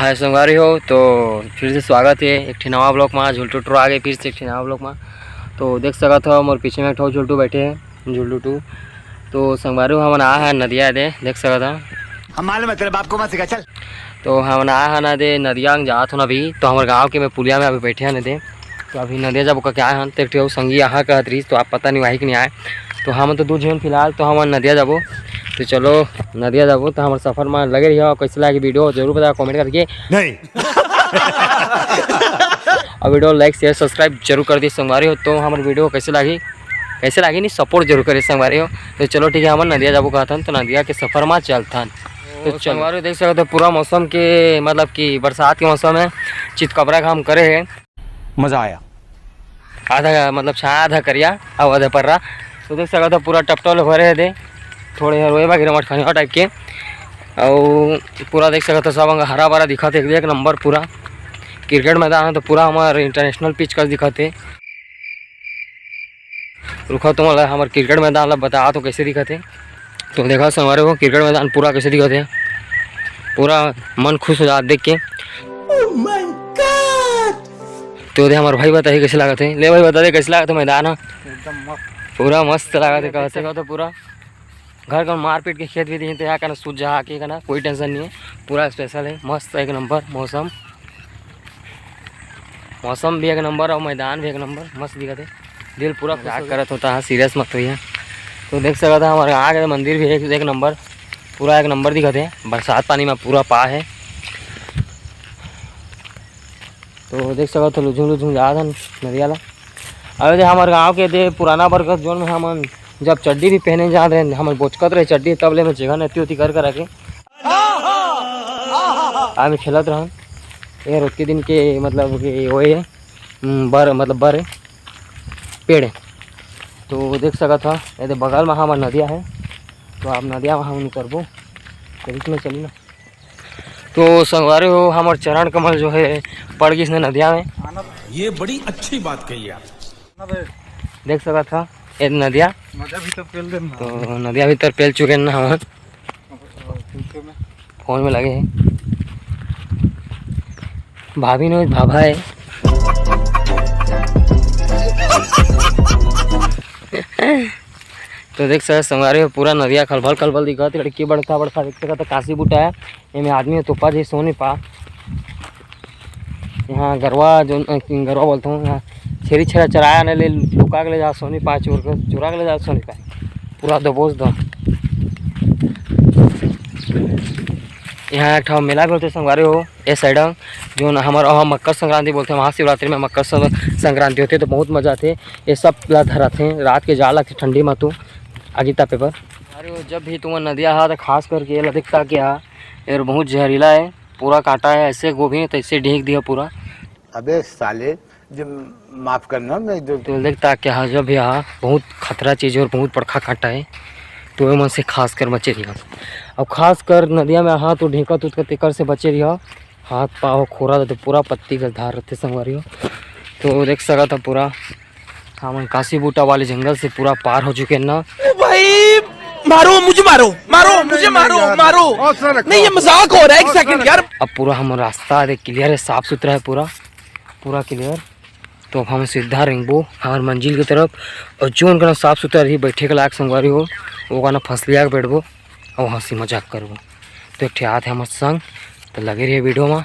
हाय संगवारी हो तो फिर से स्वागत है एक नवा ब्लॉग में। झुलटू टू आ गए फिर से एक नवा ब्लॉग में। तो देख सकत हो मोर पीछे में एक झुलटू बैठे हैं झुलटू टू। तो संगवारी हो हम आ है नदिया दे देख सकत हो हम मालूम है तेरे बाप को मत सिखा चल। तो हम आ है ना दे नदिया जात हो ना अभी। तो हमारे गाँव के मैं पुलिया में अभी बैठे हैं न दे। तो अभी नदिया जब क्या आए हैं तो एक संगी यहाँ कहत रही तो आप पता नहीं वही कि नहीं आए। तो हम तो दो जन फिलहाल तो हम नदिया जाबो। तो चलो नदिया जाबो तो हमारे सफर में लगे रही हो। कैसे लगे वीडियो जरूर बताओ कमेंट करके नहीं और वीडियो लाइक शेयर सब्सक्राइब जरूर कर दी संगवारी हो। तो हमारे वीडियो कैसे लगी नहीं सपोर्ट जरूर करिए संगवारी हो। तो चलो ठीक है हम नदिया जाबो कहता तो नदिया के सफर में चलता। तो संगवारी देख सकते हो पूरा मौसम के मतलब कि बरसात के मौसम है। चितकबरा का हम करे है मजा आया आधा मतलब छाया आधा करिया और आधा पर्रा। तो देख सकते हो पूरा टपटल भरे है दे थोड़े रोएबा गिरमट खनिया टाइप के और पूरा देख सकते हो सब हरा भरा दिखत है एक नंबर। पूरा क्रिकेट मैदान है तो पूरा हमारे इंटरनेशनल पिच का दिखत है। रुका तो मतलब हमारे क्रिकेट मैदान ला बता तो कैसे दिखत है। तो देखा हमारे वो क्रिकेट मैदान पूरा कैसे दिखत है। पूरा मन खुश हो जाता देख के। तो दे हमारे भाई बताइए कैसे लागत है। ले भाई बता दे कैसे लागत है मैदान है। पूरा मस्त लागत है कहते तो पूरा घर का मारपीट के खेत भी दी तो यहाँ का सूझ जा के ना कोई टेंशन नहीं है। पूरा स्पेशल है मस्त एक नंबर मौसम भी एक नंबर और मैदान भी एक नंबर मस्त दिखत है। दिल पूरा प्यार करत होता है सीरियस मत होइए। तो देख सकते हमारे आगे मंदिर भी एक नंबर पूरा एक नंबर दिखत है। बरसात पानी में पूरा पा है। तो देख सकते हो लुझुम जा नदिया ला। अरे हमारे गाँव के दे पुराना बरगद जोन में हम जब चड्डी भी पहने जा रहे हैं हम बोचकत रहे चड्डी तब ले में जगह नती होती कर के आम खेलत रहा ये रोज के दिन के मतलब कि वो है बर पेड़। तो देख सका था ये बगल में हमारा नदिया है। तो आप नदिया वहाँ निकलबो तो इसमें चली ना। तो संगवारी हो हमारे चरण कमल जो है पड़ गई इसने नदिया में। ये बड़ी अच्छी बात कही आप। देख सका था ये नदिया तो नदिया भीतर पेल चुके ना हम फोन में लगे हैं। भाभी ने भाभा है तो देख सकते संगवारी पूरा नदिया खलबल दिखत। लड़की बड़का देख सकते काशी बूटा है इनमें आदमी तोपा जी सोने पा यहाँ गरवा जो गरवा बोलता हूँ यहाँ छेरी छेरा चराया ने ले लुका के ले जा सोनी पा चुरा के ले जा सोनी पा पूरा दबोच दो। यहाँ एक मेला भी बोलते संगवारी हो ये साइड जो हमारे वहाँ मकर संक्रांति बोलते हैं। महाशिवरात्रि में मकर संक्रांति होती है तो बहुत मजा आते ये सब धराते हैं रात के जाल लगती ठंडी में। तो आगे तापे पर अरे जब भी तुम नदिया हा तो खास करके ये दिखता क्या यार बहुत जहरीला है पूरा काटा है ऐसे गोभी तो ऐसे ढीक दिया पूरा। अबे साले जो माफ करना मैं जो तो देखता क्या जब यहाँ बहुत खतरा चीज़ और बहुत बड़का काटा है। तो वो मन से खास कर बचे रही और खास कर नदिया में हाथ तो ढेका तो उसका तेकर से बचे रही हाथ पाँव खोरा तो पूरा पत्ती का धार रहते संगवारी हो। तो देख सका था पूरा हम काशी बूटा वाले जंगल से पूरा पार हो चुके हैं ना। भाई मारो मुझे मारो नहीं ये मजाक हो रहा है एक सेकंड यार। अब पूरा हम रास्ता क्लियर है साफ सुथरा है पूरा क्लियर। तो अब हम सीधा रेंगबो हमारे मंजिल की तरफ और जो उनका साफ सुथरा रही बैठे के लायक संगवारी हो वो गाना फसलिया के बैठबो और हंसी मजाक करबो। तो एक हाथ है हमारे संग तो लगे रही वीडियो में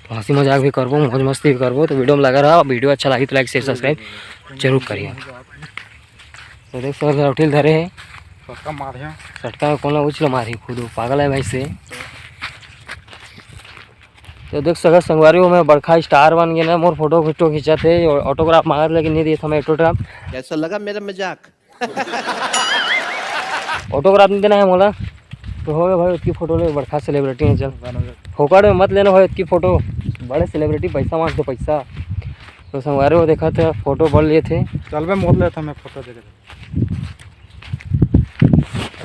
तो हंसी मजाक भी करबो मौज मस्ती भी करबो। तो वीडियो में लगा रहा वीडियो अच्छा लगी तो लाइक शेयर सब्सक्राइब जरूर करिए। तो देख सकते उठिल धरे है सटका में कौन उछल मारी खुद पागल है भाई से। तो देख सकते संगवारी हो मैं बड़का स्टार बन गया ना मोर फोटो खींचा थे ऑटोग्राफ मांगा लेकिन नहीं दिए था मैं ऑटोग्राफ। कैसा लगा मेरा मजाक ऑटोग्राफ नहीं देना है मोला तो हो गया भाई उसकी फोटो ले बड़का सेलिब्रिटी है। चल फोकट में मत लेना भाई उसकी फोटो बड़े सेलिब्रिटी पैसा मांगते पैसा। तो संगवारी हो देखा था फोटो बढ़ लिए थे चल मैं मोल लेता मैं फोटो दे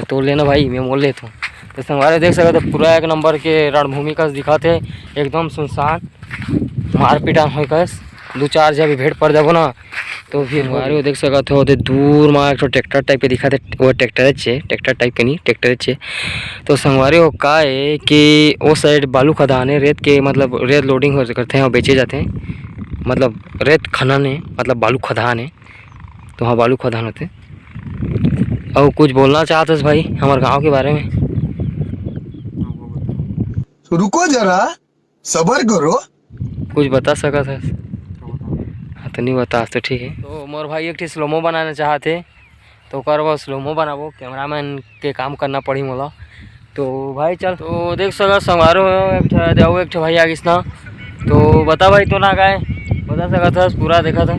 तो लेना भाई मैं मोल लेता हूँ। तो संगवारी देख सकते पूरा एक नंबर के रणभूमि का दिखा थे एकदम सुनसान मारपीटान हो कस दो चार जब भेंट पड़ जाबो ना तो फिर हमारे वो देख सकते हो दूर में एक ट्रैक्टर टाइप के दिखा थे, वो ट्रैक्टर के नहीं ट्रैक्टर छे। तो संगवारी हो का है कि वो साइड बालू खदान है, रेत के मतलब रेत लोडिंग हो करते हैं और बेचे जाते हैं, मतलब रेत खनन है, मतलब बालू खदान है। तो हाँ बालू खदान होते। और कुछ बोलना चाहते हो भाई हमारे गांव के बारे में? रुको जरा सबर करो। कुछ बता सका था? हाँ तो नहीं बता तो ठीक है। तो मोर भाई एक स्लोमो बनाना चाहते, तो करबो स्लोमो बनाबो, कैमरामैन के काम करना पड़ी मोला। तो भाई चल, तो देख सका संवारो एक भाई आगिस ना। तो बता भाई तो ना गए बता सका था पूरा देखा था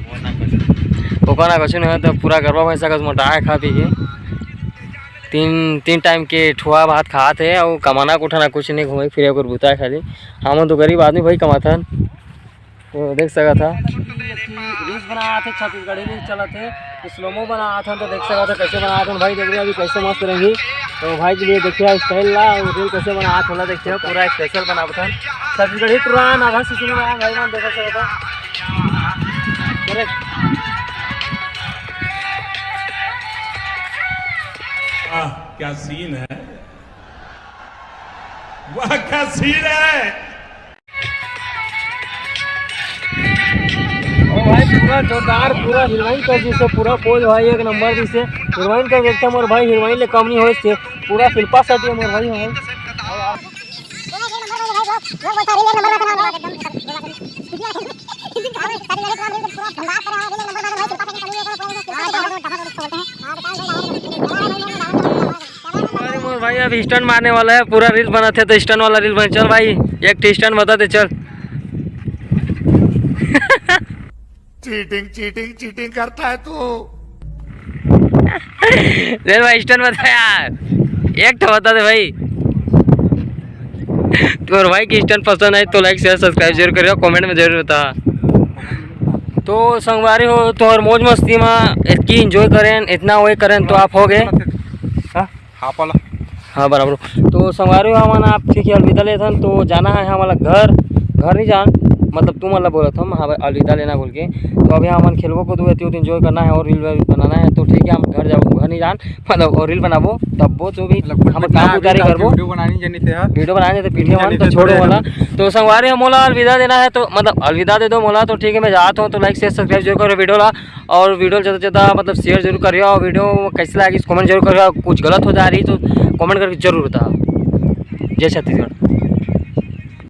ओका ना कुछ नहीं तो पूरा गरबा भाई सकस मोटाए खा पी के तीन टाइम के ठुआ भात खाते है और कमाना को उठाना कुछ नहीं, घूमे फिरे कर बुता खाली। हम तो गरीब आदमी भाई कमाथन। तो देख सका था रील्स बना थे, छत्तीसगढ़ी रील्स चला थे, तो स्लोमो बना था। तो देख सका था कैसे बना था भाई, देख रहे अभी कैसे मस्त रहेंगी। तो भाई के लिए देखिए स्टाइल ला रील कैसे बना था, देखिए पूरा स्पेशल बना था छत्तीसगढ़ी पुराना आधा से शुरू में भाई मान देखा सका था करेक्ट। क्या सीन है, वाह क्या सीन है। ओ भाई पूरा जोरदार पूरा हीरोइन कर जिसे पूरा पोज भाई एक नंबर जिसे हीरोइन कर देखते हैं। मोर भाई हीरोइन ले कम नहीं हो से पूरा शिल्पा सेट है मोर भाई है। मोर भाई अब स्टंट मारने वाला है, पूरा रील बनाते तो स्टंट वाला रील बन। चल भाई एक स्टंट बता दे चल। चीटिंग करता है तू। चल भाई स्टंट बता यार, एक तो बता दे भाई। तो भाई की स्टंट पसंद है तो लाइक शेयर सब्सक्राइब जरूर करियो, कमेंट में जरूर बता। तो संगवारी हो तो और मौज मस्ती में इतनी इंजॉय करें इतना वही करें तो आप हो गए हाँ बराबर। तो संगवारी हो हमारा आप ठीक है अलविदा लेते हैं, तो जाना है हमारा घर नहीं जान मतलब तुम मतलब बोला था हाँ अलविदा लेना बोल के। तो अभी हम खेलबो को तो इन्जॉय करना है और रील बनाना है। तो ठीक है हम घर जाओ घर नहीं जान मतलब और रील बनाबो तब वो जो भी हम काम उतारी करबो वीडियो बनाने तो पीढ़ी मान तो छोड़ो वाला। तो संगवारी हम मोला अलविदा देना है तो मतलब अलविदा दे दो मोला। तो ठीक है मैं जाता हूँ, तो लाइक शेयर सब्सक्राइब जरूर करो वीडियो ला, और वीडियो ज़्यादा से ज़्यादा मतलब शेयर जरूर करिए, और वीडियो कैसे लगी कमेंट जरूर करिए। कुछ गलत हो जा रही तो कमेंट करके जरूर बता। जय छत्तीसगढ़।